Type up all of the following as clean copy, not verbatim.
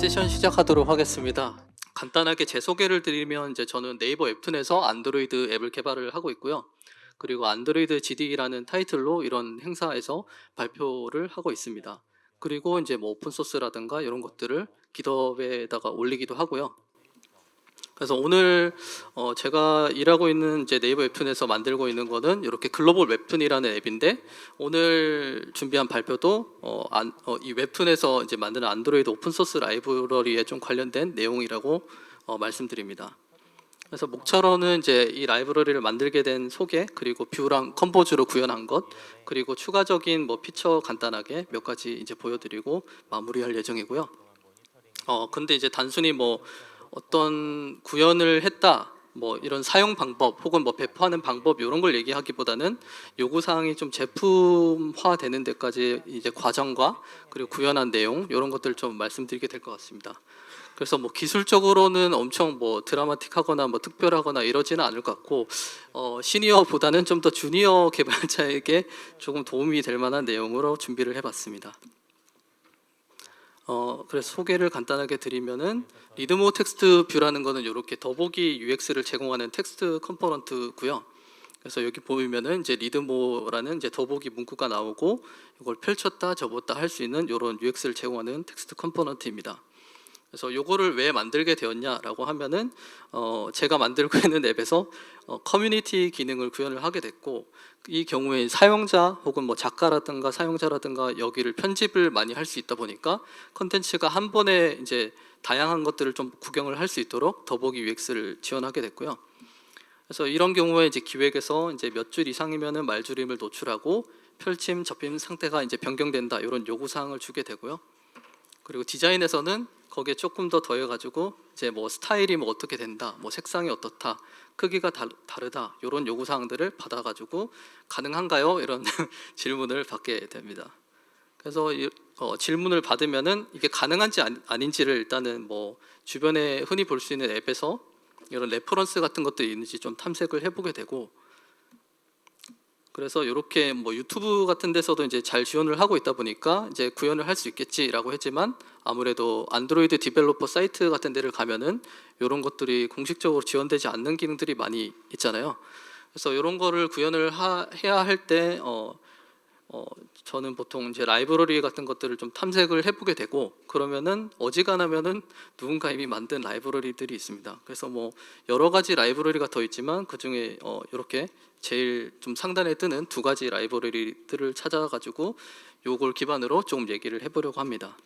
세션 시작하도록 하겠습니다. 간단하게 제 소개를 드리면 이제 저는 네이버 웹툰에서 안드로이드 앱을 개발을 하고 있고요. 그리고 안드로이드 GD라는 타이틀로 이런 행사에서 발표를 하고 있습니다. 그리고 이제 뭐 오픈 소스라든가 이런 것들을 깃허브에다가 올리기도 하고요. 그래서 오늘 제가 일하고 있는 이제 네이버 웹툰에서 만들고 있는 거는 이렇게 글로벌 웹툰이라는 앱인데, 오늘 준비한 발표도 이 웹툰에서 이제 만드는 안드로이드 오픈 소스 라이브러리에 좀 관련된 내용이라고 말씀드립니다. 그래서 목차로는 이제 이 라이브러리를 만들게 된 소개, 그리고 뷰랑 컴포즈로 구현한 것, 그리고 추가적인 뭐 피처 간단하게 몇 가지 이제 보여드리고 마무리할 예정이고요. 근데 이제 단순히 뭐 어떤 구현을 했다, 뭐 이런 사용 방법 혹은 뭐 배포하는 방법 이런 걸 얘기하기보다는 요구 사항이 좀 제품화 되는 데까지 이제 과정과 그리고 구현한 내용 이런 것들을 좀 말씀드리게 될 것 같습니다. 그래서 뭐 기술적으로는 엄청 뭐 드라마틱하거나 뭐 특별하거나 이러지는 않을 것 같고, 시니어보다는 좀 더 주니어 개발자에게 조금 도움이 될 만한 내용으로 준비를 해봤습니다. 그래서 소개를 간단하게 드리면은, 리드모 텍스트 뷰라는 거는 이렇게 더보기 UX를 제공하는 텍스트 컴포넌트고요. 그래서 여기 보면은 이제 리드모라는 이제 더보기 문구가 나오고 이걸 펼쳤다 접었다 할 수 있는 이런 UX를 제공하는 텍스트 컴포넌트입니다. 그래서 요거를 왜 만들게 되었냐라고 하면은, 제가 만들고 있는 앱에서 커뮤니티 기능을 구현을 하게 됐고, 이 경우에 사용자 혹은 뭐 작가라든가 사용자라든가 여기를 편집을 많이 할 수 있다 보니까 컨텐츠가 한 번에 이제 다양한 것들을 좀 구경을 할 수 있도록 더보기 UX를 지원하게 됐고요. 그래서 이런 경우에 이제 기획에서 이제 몇 줄 이상이면은 말줄임을 노출하고 펼침, 접힘 상태가 이제 변경된다, 이런 요구 사항을 주게 되고요. 그리고 디자인에서는 거기에 조금 더 더해가지고 이제 뭐 스타일이 뭐 어떻게 된다, 뭐 색상이 어떻다, 크기가 다르다, 이런 요구 사항들을 받아가지고 가능한가요? 이런 질문을 받게 됩니다. 그래서 질문을 받으면은 이게 가능한지 아닌지를 일단은 뭐 주변에 흔히 볼 수 있는 앱에서 이런 레퍼런스 같은 것들이 있는지 좀 탐색을 해보게 되고, 그래서 이렇게 뭐 유튜브 같은 데서도 이제 잘 지원을 하고 있다 보니까 이제 구현을 할 수 있겠지라고 했지만, 아무래도 안드로이드 디벨로퍼 사이트 같은 데를 가면은 이런 것들이 공식적으로 지원되지 않는 기능들이 많이 있잖아요. 그래서 이런 거를 구현을 해야 할 때 저는 보통 이제 라이브러리 같은 것들을 좀 탐색을 해보게 되고, 그러면은 어지간하면은 누군가 이미 만든 라이브러리들이 있습니다. 그래서 뭐 여러 가지 라이브러리가 더 있지만 그 중에 이렇게 제일 좀 상단에 뜨는 두 가지 라이브러리들을 찾아가지고 요걸 기반으로 좀 얘기를 해보려고 합니다.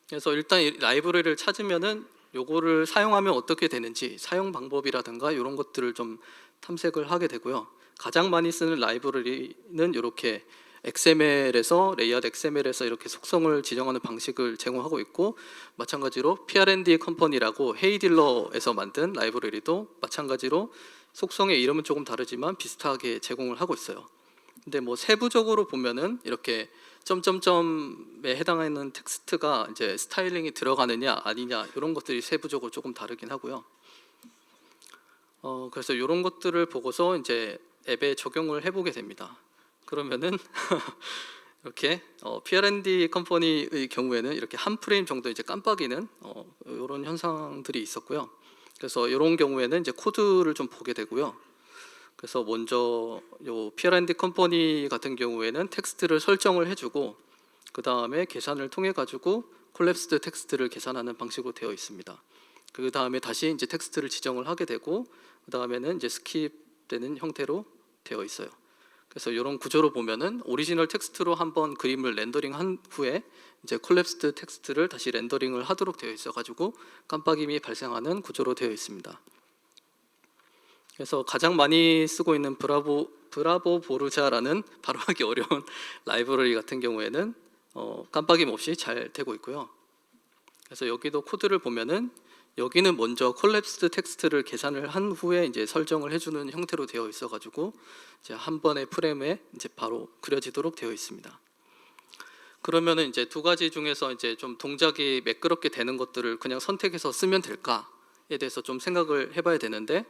그래서 일단 이 라이브러리를 찾으면은 요거를 사용하면 어떻게 되는지 사용 방법이라든가 이런 것들을 좀 탐색을 하게 되고요. 가장 많이 쓰는 라이브러리는 이렇게 XML에서 레이아웃 XML에서 이렇게 속성을 지정하는 방식을 제공하고 있고, 마찬가지로 P&D 컴퍼니라고 헤이딜러에서 만든 라이브러리도 마찬가지로 속성의 이름은 조금 다르지만 비슷하게 제공을 하고 있어요. 근데 뭐 세부적으로 보면은 이렇게 점점점에 해당하는 텍스트가 이제 스타일링이 들어가느냐 아니냐 이런 것들이 세부적으로 조금 다르긴 하고요. 그래서 이런 것들을 보고서 이제 앱에 적용을 해보게 됩니다. 그러면은 이렇게 P&D 컴퍼니의 경우에는 이렇게 한 프레임 정도 이제 깜빡이는 이런 현상들이 있었고요. 그래서 이런 경우에는 이제 코드를 좀 보게 되고요. 그래서 먼저 요 P&D 컴퍼니 같은 경우에는 텍스트를 설정을 해주고, 그 다음에 계산을 통해 가지고 콜랩스드 텍스트를 계산하는 방식으로 되어 있습니다. 그 다음에 다시 이제 텍스트를 지정을 하게 되고, 그 다음에는 이제 스킵되는 형태로 되어 있어요. 그래서 이런 구조로 보면은 오리지널 텍스트로 한번 그림을 렌더링한 후에 이제 콜랩스드 텍스트를 다시 렌더링을 하도록 되어 있어 가지고 깜빡임이 발생하는 구조로 되어 있습니다. 그래서 가장 많이 쓰고 있는 브라보 보르자라는 발음하기 어려운 라이브러리 같은 경우에는 깜빡임 없이 잘 되고 있고요. 그래서 여기도 코드를 보면은 여기는 먼저 콜랩스드 텍스트를 계산을 한 후에 이제 설정을 해주는 형태로 되어 있어가지고 이제 한 번의 프레임에 이제 바로 그려지도록 되어 있습니다. 그러면은 이제 두 가지 중에서 이제 좀 동작이 매끄럽게 되는 것들을 그냥 선택해서 쓰면 될까에 대해서 좀 생각을 해봐야 되는데,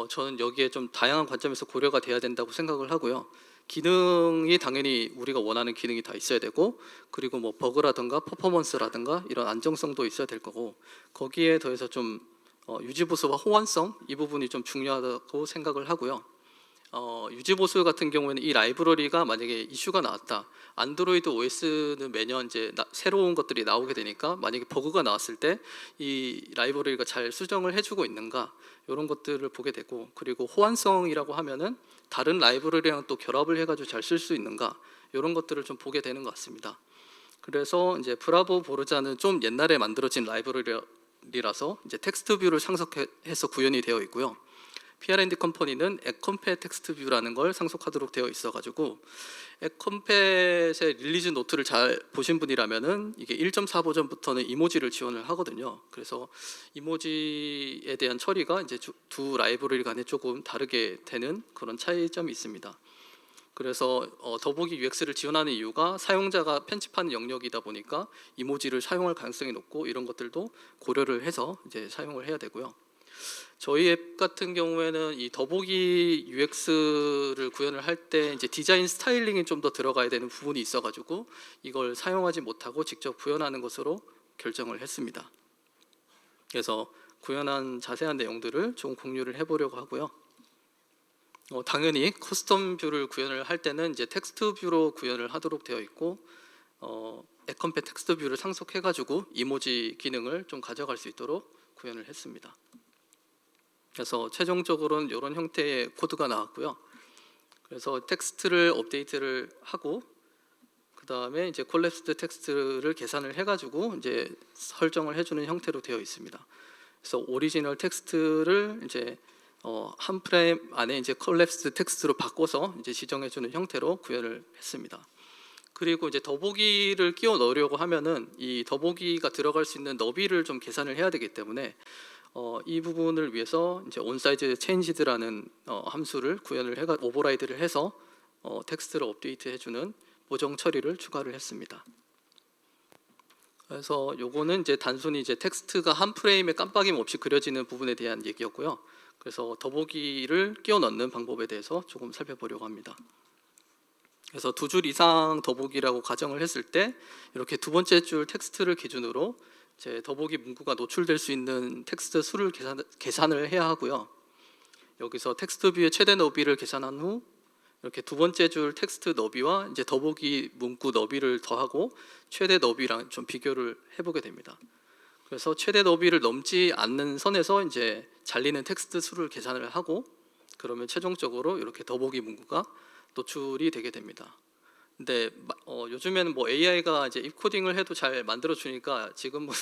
저는 여기에 좀 다양한 관점에서 고려가 돼야 된다고 생각을 하고요. 기능이 당연히 우리가 원하는 기능이 다 있어야 되고, 그리고 뭐 버그라든가 퍼포먼스라든가 이런 안정성도 있어야 될 거고, 거기에 더해서 좀 유지보수와 호환성, 이 부분이 좀 중요하다고 생각을 하고요. 유지보수 같은 경우에는 이 라이브러리가 만약에 이슈가 나왔다, 안드로이드 OS는 매년 이제 새로운 것들이 나오게 되니까 만약에 버그가 나왔을 때 이 라이브러리가 잘 수정을 해주고 있는가, 이런 것들을 보게 되고, 그리고 호환성이라고 하면은 다른 라이브러리랑 또 결합을 해가지고 잘 쓸 수 있는가, 이런 것들을 좀 보게 되는 것 같습니다. 그래서 이제 브라보 보르자는 좀 옛날에 만들어진 라이브러리라서 이제 텍스트 뷰를 상속해서 구현이 되어 있고요. PR&D 컴퍼니는 엑컴팻 텍스트 뷰라는 걸 상속하도록 되어 있어가지고, 엑컴팻의 릴리즈 노트를 잘 보신 분이라면은 이게 1.4 버전부터는 이모지를 지원을 하거든요. 그래서 이모지에 대한 처리가 이제 두 라이브러리 간에 조금 다르게 되는 그런 차이점이 있습니다. 그래서 더보기 UX를 지원하는 이유가 사용자가 편집하는 영역이다 보니까 이모지를 사용할 가능성이 높고, 이런 것들도 고려를 해서 이제 사용을 해야 되고요. 저희 앱 같은 경우에는 이 더보기 UX를 구현을 할 때 이제 디자인 스타일링이 좀 더 들어가야 되는 부분이 있어가지고 이걸 사용하지 못하고 직접 구현하는 것으로 결정을 했습니다. 그래서 구현한 자세한 내용들을 좀 공유를 해보려고 하고요. 당연히 커스텀 뷰를 구현을 할 때는 이제 텍스트 뷰로 구현을 하도록 되어 있고, 엑컴팻 텍스트 뷰를 상속해가지고 이모지 기능을 좀 가져갈 수 있도록 구현을 했습니다. 그래서 최종적으로는 이런 형태의 코드가 나왔고요. 그래서 텍스트를 업데이트를 하고, 그 다음에 이제 콜랩스드 텍스트를 계산을 해가지고 이제 설정을 해주는 형태로 되어 있습니다. 그래서 오리지널 텍스트를 이제 한 프레임 안에 이제 콜랩스드 텍스트로 바꿔서 이제 지정해주는 형태로 구현을 했습니다. 그리고 이제 더보기를 끼워 넣으려고 하면은 이 더보기가 들어갈 수 있는 너비를 좀 계산을 해야 되기 때문에 이 부분을 위해서 이제 온사이즈 체인지드라는 함수를 구현을 해가 오버라이드를 해서 텍스트를 업데이트 해주는 보정 처리를 추가를 했습니다. 그래서 요거는 이제 단순히 이제 텍스트가 한 프레임에 깜빡임 없이 그려지는 부분에 대한 얘기였고요. 그래서 더보기를 끼워 넣는 방법에 대해서 조금 살펴보려고 합니다. 그래서 두 줄 이상 더보기라고 가정을 했을 때 이렇게 두 번째 줄 텍스트를 기준으로 제 더보기 문구가 노출될 수 있는 텍스트 수를 계산을 해야 하고요. 여기서 텍스트 뷰의 최대 너비를 계산한 후 이렇게 두 번째 줄 텍스트 너비와 이제 더보기 문구 너비를 더하고 최대 너비랑 좀 비교를 해보게 됩니다. 그래서 최대 너비를 넘지 않는 선에서 이제 잘리는 텍스트 수를 계산을 하고, 그러면 최종적으로 이렇게 더보기 문구가 노출이 되게 됩니다. 근데 요즘에는 뭐 AI가 이제 입코딩을 해도 잘 만들어 주니까 지금은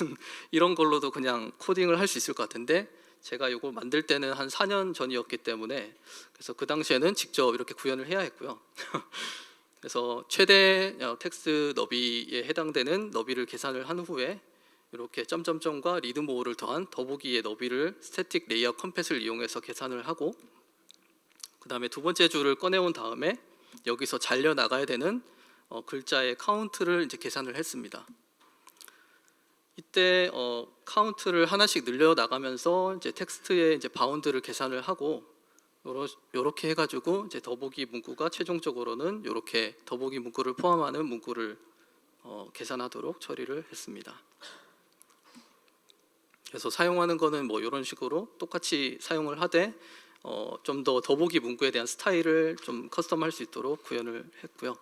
이런 걸로도 그냥 코딩을 할 수 있을 것 같은데, 제가 이거 만들 때는 한 4년 전이었기 때문에 그래서 그 당시에는 직접 이렇게 구현을 해야 했고요. 그래서 최대 텍스트 너비에 해당되는 너비를 계산을 한 후에 이렇게 점점점과 리드모어를 더한 더보기의 너비를 스태틱 레이아웃 컴팻을 이용해서 계산을 하고, 그 다음에 두 번째 줄을 꺼내온 다음에 여기서 잘려 나가야 되는 글자의 카운트를 이제 계산을 했습니다. 이때 카운트를 하나씩 늘려 나가면서 이제 텍스트의 이제 바운드를 계산을 하고, 요렇게 해가지고 이제 더보기 문구가 최종적으로는 이렇게 더보기 문구를 포함하는 문구를 계산하도록 처리를 했습니다. 그래서 사용하는 거는 뭐 이런 식으로 똑같이 사용을 하되 좀 더 더보기 문구에 대한 스타일을 좀 커스텀할 수 있도록 구현을 했고요.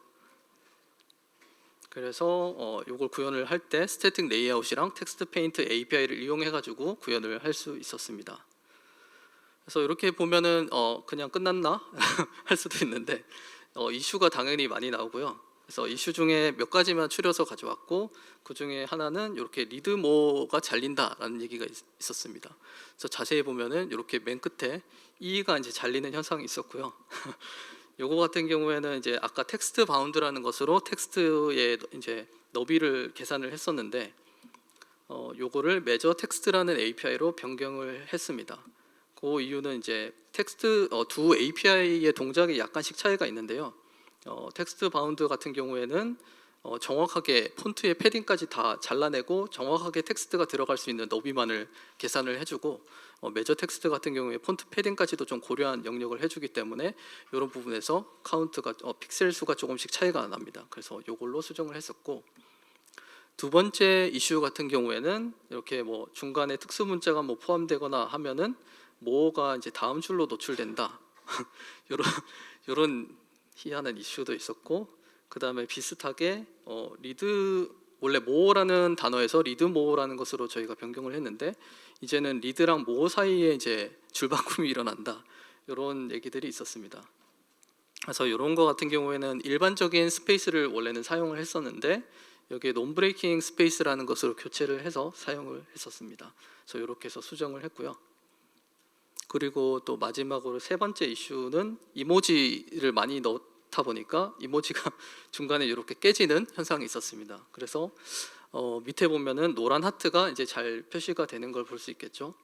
그래서 이걸 구현을 할 때 스태틱 레이아웃이랑 텍스트 페인트 API를 이용해 가지고 구현을 할 수 있었습니다. 그래서 이렇게 보면은 그냥 끝났나 할 수도 있는데 이슈가 당연히 많이 나오고요. 그래서 이슈 중에 몇 가지만 추려서 가져왔고, 그 중에 하나는 이렇게 리드모어가 잘린다라는 얘기가 있었습니다. 그래서 자세히 보면은 이렇게 맨 끝에 E가 이제 잘리는 현상이 있었고요. 요거 같은 경우에는 이제 아까 텍스트 바운드라는 것으로 텍스트의 이제 너비를 계산을 했었는데, 요거를 매저 텍스트라는 API로 변경을 했습니다. 그 이유는 이제 텍스트 두 API의 동작이 약간씩 차이가 있는데요. 텍스트 바운드 같은 경우에는 정확하게 폰트의 패딩까지 다 잘라내고 정확하게 텍스트가 들어갈 수 있는 너비만을 계산을 해주고 메저 텍스트 같은 경우에 폰트 패딩까지도 좀 고려한 영역을 해주기 때문에 이런 부분에서 카운트가 픽셀 수가 조금씩 차이가 납니다. 그래서 이걸로 수정을 했었고, 두 번째 이슈 같은 경우에는 이렇게 뭐 중간에 특수 문자가 뭐 포함되거나 하면은 뭐가 이제 다음 줄로 노출된다. 이런 희한한 이슈도 있었고, 그 다음에 비슷하게 리드, 원래 모어라는 단어에서 리드 모어라는 것으로 저희가 변경을 했는데 이제는 리드랑 모어 사이에 이제 줄바꿈이 일어난다, 이런 얘기들이 있었습니다. 그래서 이런 거 같은 경우에는 일반적인 스페이스를 원래는 사용을 했었는데 여기에 논브레이킹 스페이스라는 것으로 교체를 해서 사용을 했었습니다. 그래서 이렇게 해서 수정을 했고요. 그리고 또 마지막으로 세 번째 이슈는 이모지를 많이 넣다 보니까 이모지가 중간에 이렇게 깨지는 현상이 있었습니다. 그래서 밑에 보면은 노란 하트가 이제 잘 표시가 되는 걸 볼 수 있겠죠.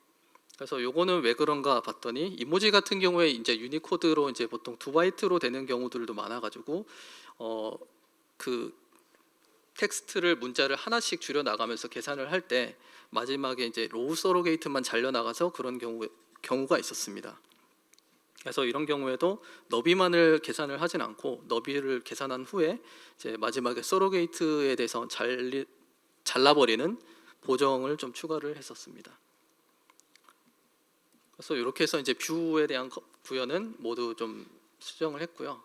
그래서 요거는 왜 그런가 봤더니 이모지 같은 경우에 이제 유니코드로 이제 보통 2바이트로 되는 경우들도 많아가지고 그 텍스트를 문자를 하나씩 줄여 나가면서 계산을 할 때 마지막에 이제 로우 서로게이트만 잘려 나가서 그런 경우가 있었습니다. 그래서 이런 경우에도 너비만을 계산을 하진 않고 너비를 계산한 후에 이제 마지막에 서로게이트에 대해서 잘라버리는 보정을 좀 추가를 했었습니다. 그래서 이렇게 해서 이제 뷰에 대한 구현은 모두 좀 수정을 했고요.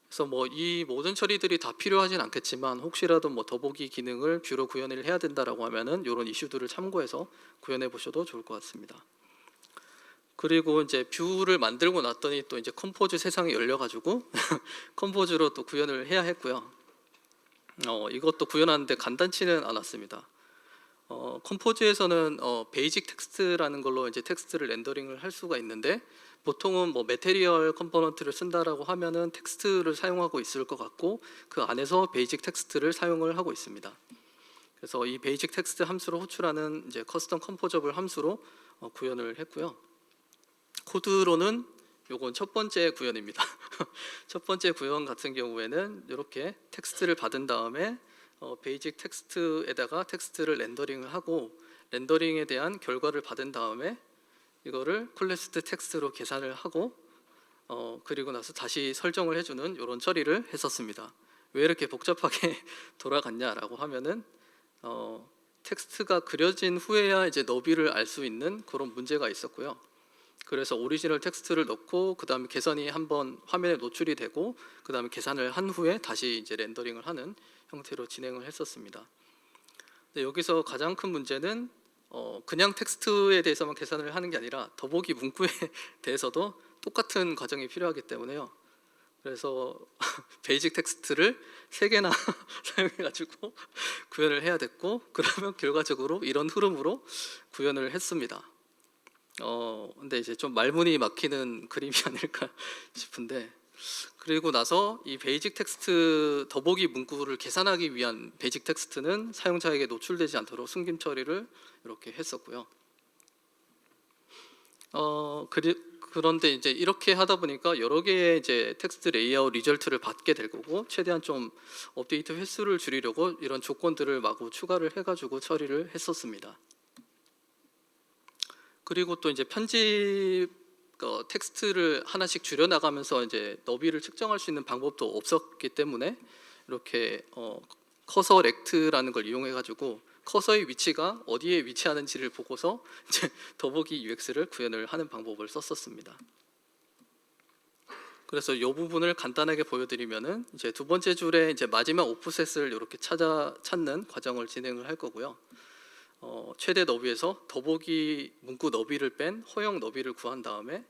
그래서 뭐 이 모든 처리들이 다 필요하진 않겠지만 혹시라도 뭐 더보기 기능을 뷰로 구현을 해야 된다라고 하면은 이런 이슈들을 참고해서 구현해 보셔도 좋을 것 같습니다. 그리고 이제 뷰를 만들고 났더니 또 이제 컴포즈 세상이 열려가지고 컴포즈로 또 구현을 해야 했고요. 이것도 구현하는데 간단치는 않았습니다. 컴포즈에서는 베이직 텍스트라는 걸로 이제 텍스트를 렌더링을 할 수가 있는데 보통은 뭐 매테리얼 컴포넌트를 쓴다라고 하면은 텍스트를 사용하고 있을 것 같고 그 안에서 베이직 텍스트를 사용을 하고 있습니다. 그래서 이 베이직 텍스트 함수로 호출하는 이제 커스텀 컴포저블 함수로 구현을 했고요. 코드로는 요건 첫 번째 구현입니다. 첫 번째 구현 같은 경우에는 이렇게 텍스트를 받은 다음에 베이직 텍스트에다가 텍스트를 렌더링을 하고 렌더링에 대한 결과를 받은 다음에 이거를 콜렉트 텍스트로 계산을 하고 그리고 나서 다시 설정을 해주는 이런 처리를 했었습니다. 왜 이렇게 복잡하게 돌아갔냐라고 하면은 텍스트가 그려진 후에야 이제 너비를 알 수 있는 그런 문제가 있었고요. 그래서 오리지널 텍스트를 넣고 그 다음에 계산이 한번 화면에 노출이 되고 그 다음에 계산을 한 후에 다시 이제 렌더링을 하는 형태로 진행을 했었습니다. 근데 여기서 가장 큰 문제는 그냥 텍스트에 대해서만 계산을 하는 게 아니라 더보기 문구에 대해서도 똑같은 과정이 필요하기 때문에요. 그래서 베이직 텍스트를 3개나 사용해가지고 구현을 해야 됐고 그러면 결과적으로 이런 흐름으로 구현을 했습니다. 근데 이제 좀 말문이 막히는 그림이 아닐까 싶은데 그리고 나서 이 베이직 텍스트 더보기 문구를 계산하기 위한 베이직 텍스트는 사용자에게 노출되지 않도록 숨김 처리를 이렇게 했었고요. 그런데 이제 이렇게 하다 보니까 여러 개의 이제 텍스트 레이아웃 리절트를 받게 될 거고 최대한 좀 업데이트 횟수를 줄이려고 이런 조건들을 마구 추가를 해가지고 처리를 했었습니다. 그리고 또 이제 편집 텍스트를 하나씩 줄여 나가면서 이제 너비를 측정할 수 있는 방법도 없었기 때문에 이렇게 커서 렉트라는 걸 이용해 가지고 커서의 위치가 어디에 위치하는지를 보고서 이제 더보기 UX를 구현을 하는 방법을 썼었습니다. 그래서 이 부분을 간단하게 보여드리면은 이제 두 번째 줄에 이제 마지막 오프셋을 이렇게 찾는 과정을 진행을 할 거고요. 최대 너비에서 더보기 문구 너비를 뺀 허용 너비를 구한 다음에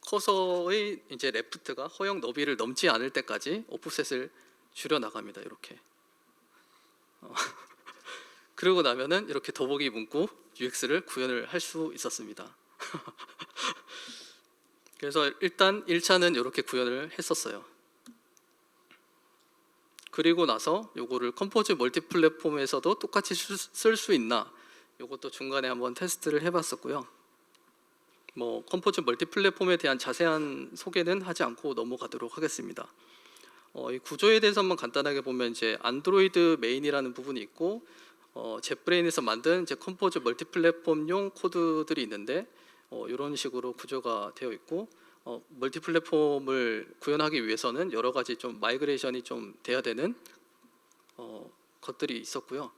커서의 이제 레프트가 허용 너비를 넘지 않을 때까지 오프셋을 줄여 나갑니다. 이렇게. 그러고 나면은 이렇게 더보기 문구 UX를 구현을 할 수 있었습니다. 그래서 일단 1차는 이렇게 구현을 했었어요. 그리고 나서 요거를 컴포즈 멀티 플랫폼에서도 똑같이 쓸 수 있나 요것도 중간에 한번 테스트를 해봤었고요. 뭐 컴포즈 멀티 플랫폼에 대한 자세한 소개는 하지 않고 넘어가도록 하겠습니다. 이 구조에 대해서만 간단하게 보면 이제 안드로이드 메인이라는 부분이 있고 젯브레인에서 만든 이제 컴포즈 멀티 플랫폼용 코드들이 있는데 이런 식으로 구조가 되어 있고 멀티 플랫폼을 구현하기 위해서는 여러 가지 좀 마이그레이션이 좀 돼야 되는 것들이 있었고요.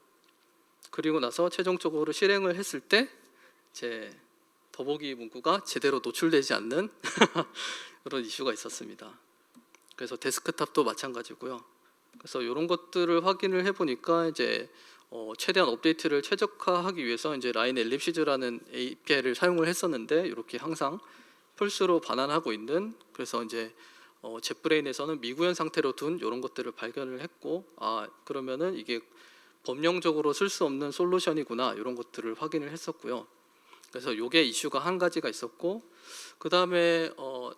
그리고 나서 최종적으로 실행을 했을 때 제 더보기 문구가 제대로 노출되지 않는 그런 이슈가 있었습니다. 그래서 데스크탑도 마찬가지고요. 그래서 이런 것들을 확인을 해보니까 이제 최대한 업데이트를 최적화하기 위해서 이제 라인 엘립시즈라는 API를 사용을 했었는데 이렇게 항상 펄스로 반환하고 있는, 그래서 이제 젯브레인에서는 미구현 상태로 둔 이런 것들을 발견을 했고, 그러면은 이게 범용적으로 쓸 수 없는 솔루션이구나 이런 것들을 확인을 했었고요. 그래서 이게 이슈가 한 가지가 있었고, 그 다음에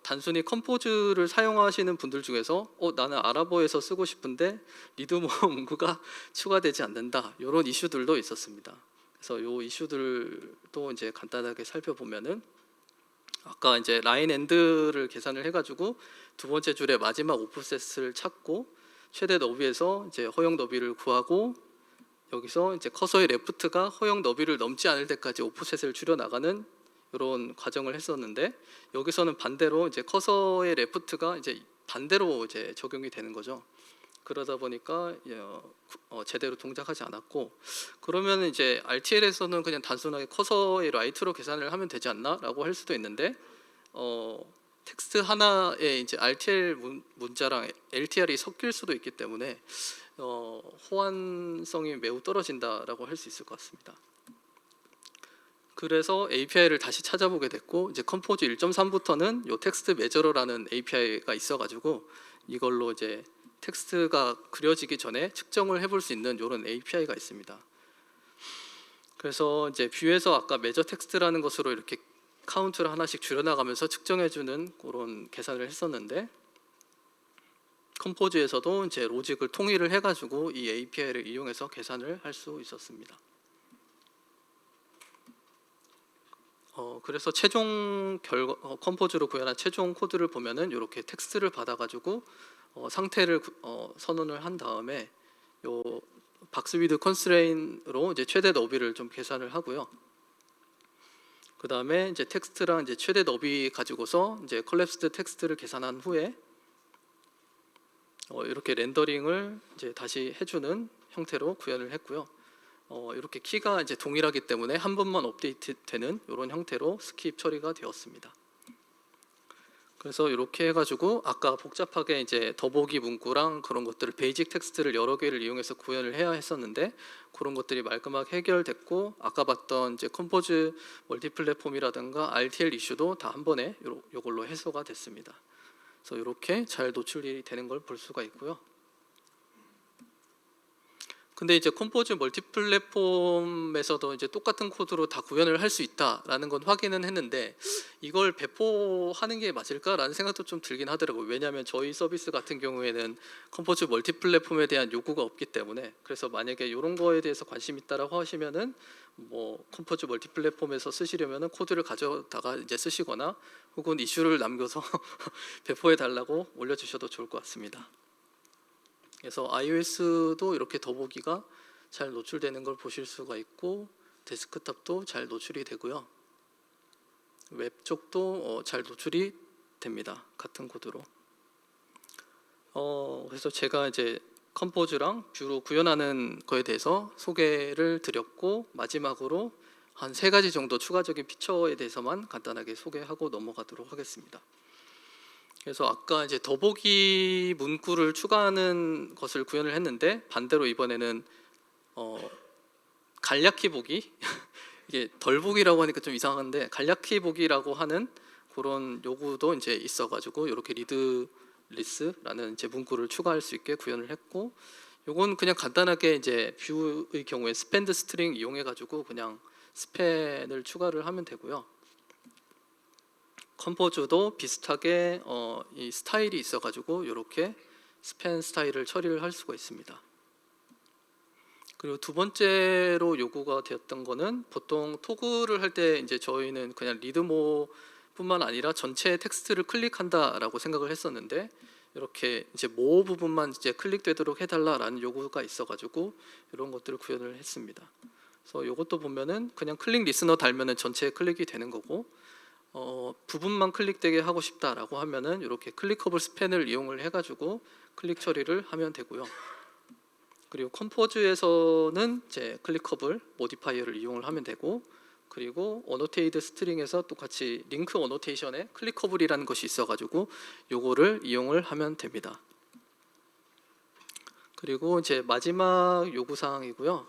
단순히 컴포즈를 사용하시는 분들 중에서 나는 아라버에서 쓰고 싶은데 리드모 문구가 추가되지 않는다 이런 이슈들도 있었습니다. 그래서 이 이슈들도 이제 간단하게 살펴보면은 아까 이제 라인 엔드를 계산을 해가지고 두 번째 줄의 마지막 오프셋을 찾고 최대 너비에서 이제 허용 너비를 구하고 여기서 이제 커서의 레프트가 허용 너비를 넘지 않을 때까지 오프셋을 줄여 나가는 이런 과정을 했었는데, 여기서는 반대로 이제 커서의 레프트가 이제 반대로 이제 적용이 되는 거죠. 그러다 보니까 제대로 동작하지 않았고, 그러면 이제 RTL에서는 그냥 단순하게 커서의 라이트로 계산을 하면 되지 않나라고 할 수도 있는데 텍스트 하나에 이제 RTL 문자랑 LTR이 섞일 수도 있기 때문에 호환성이 매우 떨어진다라고 할 수 있을 것 같습니다. 그래서 API를 다시 찾아보게 됐고, 이제 컴포즈 1.3부터는 요 텍스트 매저러라는 API가 있어가지고 이걸로 이제 텍스트가 그려지기 전에 측정을 해볼 수 있는 이런 API가 있습니다. 그래서 이제 뷰에서 아까 매저 텍스트라는 것으로 이렇게 카운트를 하나씩 줄여나가면서 측정해주는 그런 계산을 했었는데, 컴포즈에서도 이제 로직을 통일을 해가지고 이 API를 이용해서 계산을 할 수 있었습니다. 그래서 최종 컴포즈로 구현한 최종 코드를 보면은 이렇게 텍스트를 받아가지고 상태를 선언을 한 다음에 요 박스 위드 컨스트레인으로 이제 최대 너비를 좀 계산을 하고요. 그 다음에 이제 텍스트랑 이제 최대 너비 가지고서 이제 컬랩스드 텍스트를 계산한 후에 이렇게 렌더링을 이제 다시 해주는 형태로 구현을 했고요. 이렇게 키가 이제 동일하기 때문에 한 번만 업데이트되는 이런 형태로 스킵 처리가 되었습니다. 그래서 이렇게 해가지고 아까 복잡하게 이제 더보기 문구랑 그런 것들을 베이직 텍스트를 여러 개를 이용해서 구현을 해야 했었는데 그런 것들이 말끔하게 해결됐고, 아까 봤던 이제 컴포즈 멀티 플랫폼이라든가 RTL 이슈도 다 한 번에 이걸로 해소가 됐습니다. 그래서 이렇게 잘 노출이 되는 걸 볼 수가 있고요. 근데 이제 컴포즈 멀티 플랫폼에서도 이제 똑같은 코드로 다 구현을 할 수 있다라는 건 확인은 했는데 이걸 배포하는 게 맞을까라는 생각도 좀 들긴 하더라고요. 왜냐하면 저희 서비스 같은 경우에는 컴포즈 멀티 플랫폼에 대한 요구가 없기 때문에, 그래서 만약에 이런 거에 대해서 관심 있다라고 하시면은 뭐 컴포즈 멀티 플랫폼에서 쓰시려면은 코드를 가져다가 이제 쓰시거나 혹은 이슈를 남겨서 배포해 달라고 올려주셔도 좋을 것 같습니다. 그래서 iOS도 이렇게 더보기가 잘 노출되는 걸 보실 수가 있고, 데스크탑도 잘 노출이 되고요. 웹 쪽도 잘 노출이 됩니다. 같은 코드로. 그래서 제가 이제 컴포즈랑 뷰로 구현하는 거에 대해서 소개를 드렸고, 마지막으로 한 3가지 정도 추가적인 피처에 대해서만 간단하게 소개하고 넘어가도록 하겠습니다. 그래서 아까 이제 더보기 문구를 추가하는 것을 구현을 했는데 반대로 이번에는 간략히 보기 이게 덜 보기라고 하니까 좀 이상한데 간략히 보기라고 하는 그런 요구도 이제 있어가지고 이렇게 리드리스라는 이제 문구를 추가할 수 있게 구현을 했고, 요건 그냥 간단하게 이제 뷰의 경우에 스펜드 스트링 이용해가지고 그냥 스펜을 추가를 하면 되고요. 컴포즈도 비슷하게 이 스타일이 있어가지고 이렇게 스팬 스타일을 처리를 할 수가 있습니다. 그리고 두 번째로 요구가 되었던 거는 보통 토글을 할 때 이제 저희는 그냥 리드모뿐만 아니라 전체 텍스트를 클릭한다라고 생각을 했었는데 이렇게 이제 모 부분만 이제 클릭되도록 해달라라는 요구가 있어가지고 이런 것들을 구현을 했습니다. 그래서 이것도 보면은 그냥 클릭 리스너 달면은 전체 클릭이 되는 거고, 부분만 클릭되게 하고 싶다라고 하면은 이렇게 클릭커블 스팬을 이용을 해가지고 클릭 처리를 하면 되고요. 그리고 컴포즈에서는 이제 클릭커블 모디파이어를 이용을 하면 되고, 그리고 어노테이드 스트링에서 똑같이 링크 어노테이션에 클릭커블이라는 것이 있어가지고 요거를 이용을 하면 됩니다. 그리고 이제 마지막 요구사항이고요.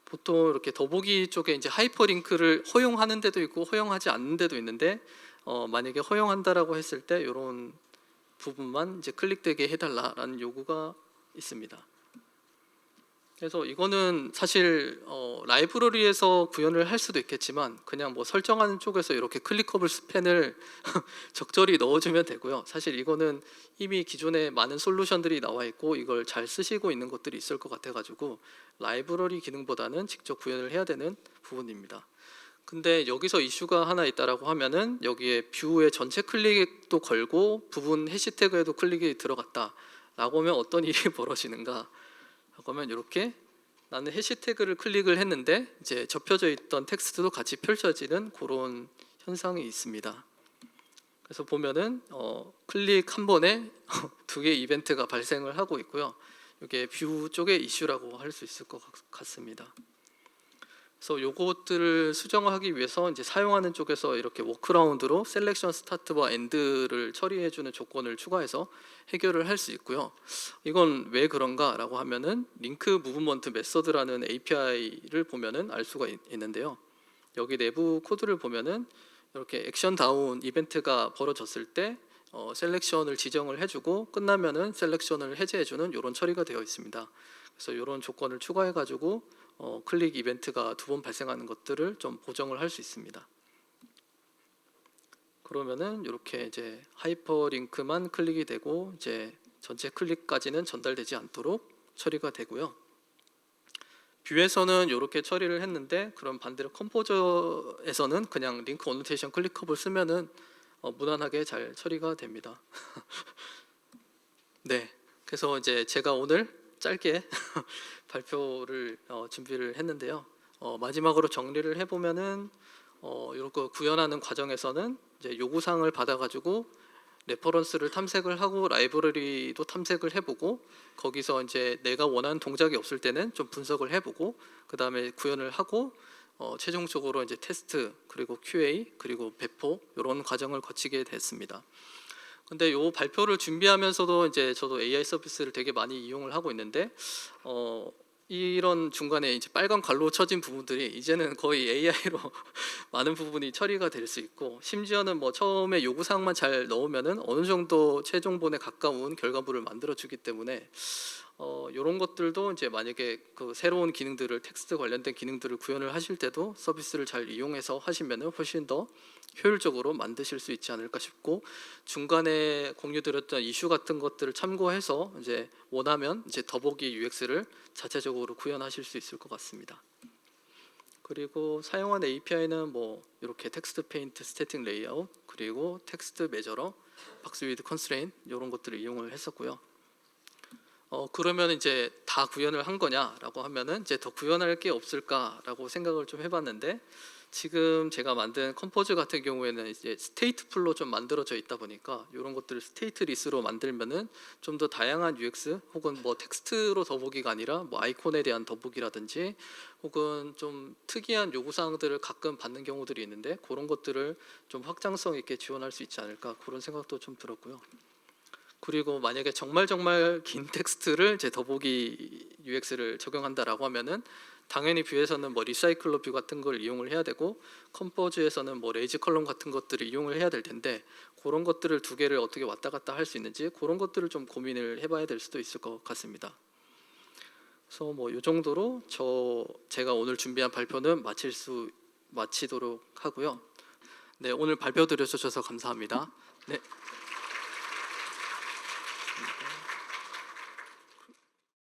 보통 이렇게 더보기 쪽에 이제 하이퍼링크를 허용하는 데도 있고 허용하지 않는 데도 있는데, 만약에 허용한다라고 했을 때 이런 부분만 이제 클릭되게 해달라라는 요구가 있습니다. 그래서 이거는 사실 라이브러리에서 구현을 할 수도 있겠지만 그냥 뭐 설정하는 쪽에서 이렇게 클릭커블 스팬을 적절히 넣어주면 되고요. 사실 이거는 이미 기존에 많은 솔루션들이 나와 있고 이걸 잘 쓰시고 있는 것들이 있을 것 같아가지고 라이브러리 기능보다는 직접 구현을 해야 되는 부분입니다. 근데 여기서 이슈가 하나 있다라고 하면은 여기에 뷰의 전체 클릭도 걸고 부분 해시태그에도 클릭이 들어갔다라고 하면 어떤 일이 벌어지는가? 그러면 이렇게 나는 해시태그를 클릭을 했는데 이제 접혀져 있던 텍스트도 같이 펼쳐지는 그런 현상이 있습니다. 그래서 보면은 클릭 한 번에 두 개의 이벤트가 발생을 하고 있고요. 이게 뷰 쪽의 이슈라고 할 수 있을 것 같습니다. 그래서 요것들을 수정하기 위해서 이제 사용하는 쪽에서 이렇게 워크라운드로 셀렉션 스타트와 엔드를 처리해주는 조건을 추가해서 해결을 할 수 있고요. 이건 왜 그런가라고 하면은 링크 무브먼트 메서드라는 API를 보면은 알 수가 있는데요. 여기 내부 코드를 보면은 이렇게 액션 다운 이벤트가 벌어졌을 때 셀렉션을 지정을 해주고 끝나면은 셀렉션을 해제해주는 이런 처리가 되어 있습니다. 그래서 이런 조건을 추가해가지고 클릭 이벤트가 두 번 발생하는 것들을 좀 보정을 할 수 있습니다. 그러면은 이렇게 이제 하이퍼링크만 클릭이 되고 이제 전체 클릭까지는 전달되지 않도록 처리가 되고요. 뷰에서는 이렇게 처리를 했는데 그럼 반대로 컴포저에서는 그냥 링크 어노테이션 클릭커블 쓰면은 무난하게 잘 처리가 됩니다. 네, 그래서 이제 제가 오늘 짧게 발표를 준비를 했는데요. 마지막으로 정리를 해보면은 이렇게 구현하는 과정에서는 이제 요구사항을 받아가지고 레퍼런스를 탐색을 하고 라이브러리도 탐색을 해보고 거기서 이제 내가 원하는 동작이 없을 때는 좀 분석을 해보고 그 다음에 구현을 하고 최종적으로 이제 테스트 그리고 QA 그리고 배포 이런 과정을 거치게 됐습니다. 근데 요 발표를 준비하면서도 이제 저도 AI 서비스를 되게 많이 이용을 하고 있는데 이런 중간에 이제 빨간 갈로 쳐진 부분들이 이제는 거의 AI로 많은 부분이 처리가 될 수 있고 심지어는 뭐 처음에 요구사항만 잘 넣으면은 어느 정도 최종본에 가까운 결과물을 만들어 주기 때문에 이런 것들도 이제 만약에 그 새로운 기능들을 텍스트 관련된 기능들을 구현을 하실 때도 서비스를 잘 이용해서 하시면은 훨씬 더 효율적으로 만드실 수 있지 않을까 싶고 중간에 공유드렸던 이슈 같은 것들을 참고해서 이제 원하면 이제 더보기 UX를 자체적으로 구현하실 수 있을 것 같습니다. 그리고 사용한 API는 뭐 이렇게 텍스트 페인트, 스태틱 레이아웃, 그리고 텍스트 매저러, 박스 위드 컨스트레인 이런 것들을 이용을 했었고요. 그러면 이제 다 구현을 한 거냐라고 하면은 이제 더 구현할 게 없을까라고 생각을 좀 해봤는데 지금 제가 만든 컴포즈 같은 경우에는 이제 스테이트풀로 좀 만들어져 있다 보니까 이런 것들을 스테이트 리스로 만들면은 좀 더 다양한 UX 혹은 뭐 텍스트로 더보기가 아니라 뭐 아이콘에 대한 더보기라든지 혹은 좀 특이한 요구사항들을 가끔 받는 경우들이 있는데 그런 것들을 좀 확장성 있게 지원할 수 있지 않을까 그런 생각도 좀 들었고요. 그리고 만약에 정말 긴 텍스트를 제 더보기 UX를 적용한다라고 하면은 당연히 뷰에서는 뭐 리사이클러 뷰 같은 걸 이용을 해야 되고 컴포즈에서는 뭐 레이즈 컬럼 같은 것들을 이용을 해야 될 텐데 그런 것들을 두 개를 어떻게 왔다 갔다 할 수 있는지 그런 것들을 좀 고민을 해봐야 될 수도 있을 것 같습니다. 그래서 뭐 이 정도로 제가 오늘 준비한 발표는 마치도록 하고요. 네, 오늘 발표 들어주셔서 감사합니다. 네.